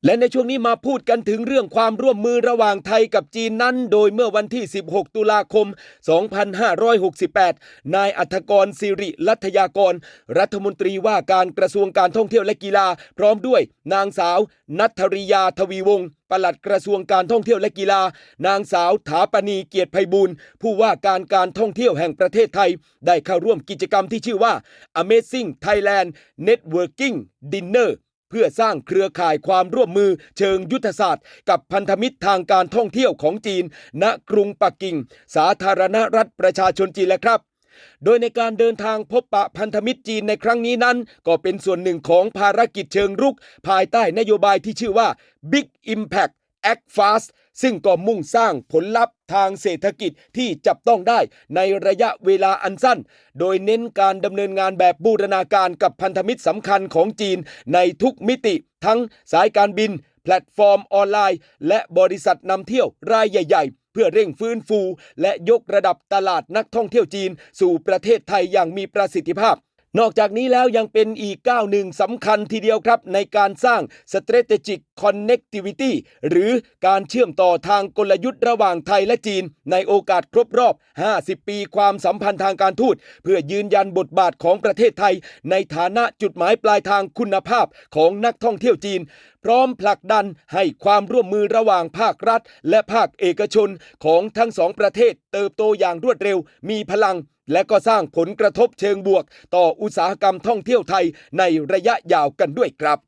และในช่วงนี้มาพูดกันถึงเรื่องความร่วมมือระหว่างไทยกับจีนนั้นโดยเมื่อวันที่ 16 ตุลาคม 2568 นายอัธกร สิริลัทยากร รัฐมนตรีว่าการกระทรวงการท่องเที่ยวและกีฬาพร้อมด้วยนางสาวณัฐริยาทวีวงศ์ปลัดกระทรวงการท่องเที่ยวและกีฬานางสาวถาปณีเกียรติไพบูลย์ผู้ว่าการท่องเที่ยวแห่งประเทศไทยได้เข้าร่วมกิจกรรมที่ชื่อว่า Amazing Thailand Networking Dinnerเพื่อสร้างเครือข่ายความร่วมมือเชิงยุทธศาสตร์กับพันธมิตรทางการท่องเที่ยวของจีนณกรุงปักกิ่งสาธารณรัฐประชาชนจีนแหละครับโดยในการเดินทางพบปะพันธมิตรจีนในครั้งนี้นั้นก็เป็นส่วนหนึ่งของภารกิจเชิงรุกภายใต้นโยบายที่ชื่อว่า Big Impact Act Fast ซึ่งก็มุ่งสร้างผลลัพธ์ทางเศรษฐกิจที่จับต้องได้ในระยะเวลาอันสั้นโดยเน้นการดำเนินงานแบบบูรณาการกับพันธมิตรสำคัญของจีนในทุกมิติทั้งสายการบินแพลตฟอร์มออนไลน์และบริษัทนำเที่ยวรายใหญ่ๆเพื่อเร่งฟื้นฟูและยกระดับตลาดนักท่องเที่ยวจีนสู่ประเทศไทยอย่างมีประสิทธิภาพนอกจากนี้แล้วยังเป็นอีกก้าวหนึ่งสำคัญทีเดียวครับในการสร้าง Strategic Connectivity หรือการเชื่อมต่อทางกลยุทธ์ระหว่างไทยและจีนในโอกาสครบรอบ 50 ปีความสัมพันธ์ทางการทูตเพื่อยืนยันบทบาทของประเทศไทยในฐานะจุดหมายปลายทางคุณภาพของนักท่องเที่ยวจีนพร้อมผลักดันให้ความร่วมมือระหว่างภาครัฐและภาคเอกชนของทั้งสองประเทศเติบโตอย่างรวดเร็วมีพลังและก็สร้างผลกระทบเชิงบวกต่ออุตสาหกรรมท่องเที่ยวไทยในระยะยาวกันด้วยครับ